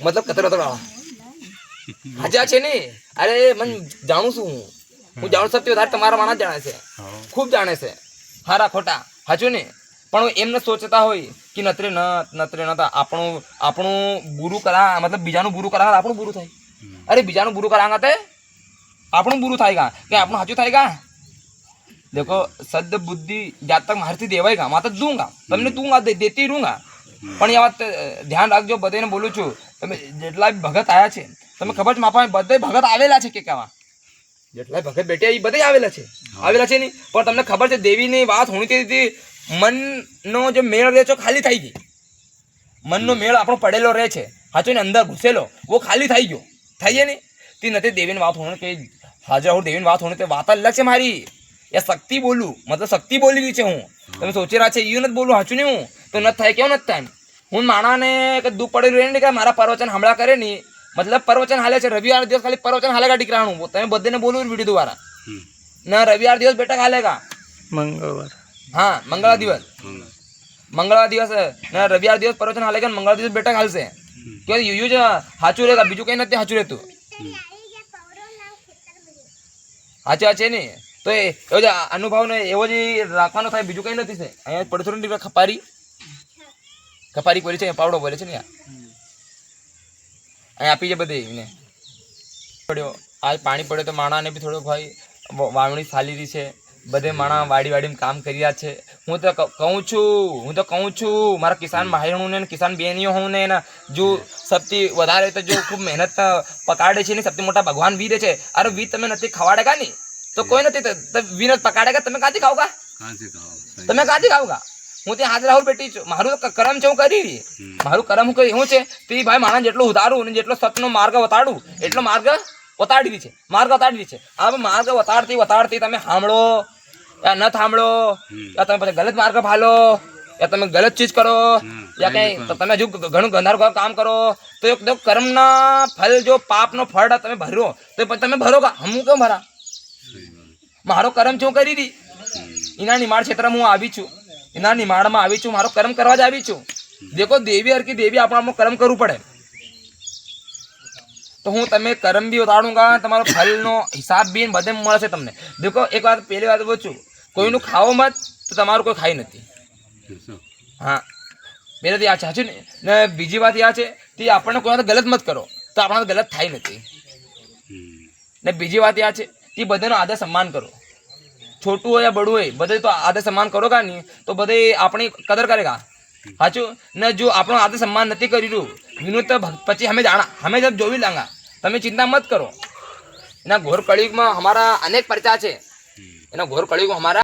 मतलब कतरा वाला हाजा छे ने अरे मन जाणू છું હું જાણું સૌથી વધારે તમારા માણસ જાણે છે ખૂબ જાણે છે હારા ખોટા હાચું ને પણ એમ ન સોચતા હોય કે નતરે ન આપણું બુરું કરા મતલબ બીજાનું બુરું કરા આપણું બુરું થાય અરે બીજાનું બુરું કરાંગા તે આપણું બુરું થાય કા કે આપણું સાચું થાય કા देखो सद बुद्धि जब तक मारती देवाएगा मैं तो दूंगा तमने दूंगा देती रहूंगा પણ એ વાત ધ્યાન રાખજો બધાને બોલું છું તમે જેટલા ભગત આયા છે તમે ખબર છે માપા બધા ભગત આવેલા છે કે કેવા જેટલા ભગત બેઠા એ બધા આવેલા છે નહીં પણ તમને ખબર છે દેવીની વાત હોણી હતી મનનો જે મેળ રહે છે ખાલી થઈ ગઈ મનનો મેળ આપણો પડેલો રહે છે હાચો ને અંદર ઘૂસેલો वो ખાલી થઈ ગયો થઈ ને તે નથી દેવીની વાત હોણી કે હાજર હું દેવીની વાત હોણી તે વાત અલગ છે મારી या शक्ति बोलू मतलब शक्ति बोली रही हूँ તમે સોચી રહ્યા છે એવું નથી બોલું સાચું નહીં હું તો નથી થાય કેવું નથી થાય હું માણાને કે દુઃખ પડેલું રહે ને કે મારા પ્રવચન હમણાં કરે નહીં મતલબ પ્રવચન હાલે છે રવિવાર દિવસ ખાલી પ્રવચન હાલેગા દીકરાનું તમે બધાને બોલું વિડીયો દ્વારા ના રવિવાર દિવસ બેઠક હાલેગા મંગળવાર હા મંગળવાર દિવસ ના રવિવાર દિવસ પ્રવચન હાલેગા મંગળવાર દિવસ બેઠક હાલશે કે યુ જ સાચું રહેગા બીજું કંઈ નથી સાચું રહેતું સાચું છે ને તો એવો જ અનુભવ ને એવો જ રાખવાનો થાય બીજું કંઈ નથી છે અહીંયા પડથોડી ખપારી બોલી છે પાવડો બોલે છે ને અહીંયા આપી છે બધે એને પડ્યો આજ પાણી પડ્યો તો માણાને બી થોડોક ભાઈ વાવણી ચાલી રહી છે બધે માણા વાડીમાં કામ કરી રહ્યા છે હું તો કહું છું મારા કિસાન ભાઈઓને ને કિસાન બહેનીઓ હું ને જો સૌથી વધારે તો જો ખૂબ મહેનત પકાડે છે ને સૌથી મોટા ભગવાન વીર છે અરે વીર તમે નથી ખવાડેગા નહીં તો કોઈ નથી વિનોદ પકાડેગા તમે કાથી ખાવગા તમે કાથી ખાવગા હું ત્યાં હાજર રાહુલ બેટી છું મારું કરમ છે હું કરી રહી મારું કરમ હું કરી હું છે તે ભાઈ માણસ જેટલું ઉતારું ને જેટલો સતનો માર્ગ વતાડું એટલો માર્ગ વતાડી છે હવે માર્ગ વતાડતી તમે સાંભળો યા ન સાંભળો યા તમે પછી ગલત માર્ગ ભાલો યા તમે ગલત ચીજ કરો યા કઈ તમે હજુ ઘણું ગંધારું કામ કરો તો એક કર્મના ફલ જો પાપનો ફળ તમે ભર્યો તો તમે ભરોગા હું કેમ ભરા મારો કર્મ શું કરી રહી એના નિમાડ ક્ષેત્રમાં હું આવી છું એના નિમાડમાં આવી છું મારો કર્મ કરવા જ આવી છું દેખો દેવી હરકી દેવી આપણું કર્મ કરવું પડે તો હું તમે કર્મ બી ઉતાડુંગા તમારો ફલનો હિસાબ બી બધે મળશે તમને દેખો એક વાત પહેલી વાત બોલું છું કોઈનું ખાવો મત તો તમારું કોઈ ખાઈ નથી હા પહેલેથી આ છે સાચું ને બીજી વાત આ છે કે આપણને કોઈ ગલત મત કરો તો આપણા ગલત થાય નથી ને બીજી વાત આ છે કે બધાનો આદર સન્માન કરો છોટું હોય યા બડું હોય બધે તો આદર સન્માન કરો કા નહીં તો બધે આપણી કદર કરેગા સાચું ને જો આપણો આદર સન્માન નથી કરી રહ્યું વિનોદ તો પછી હમે જબ જોવી લાંગા તમે ચિંતા મત કરો એના ઘોર કળિયુગમાં હમારા અનેક પરચા છે એના ઘોર કળિયુગમાં હમારા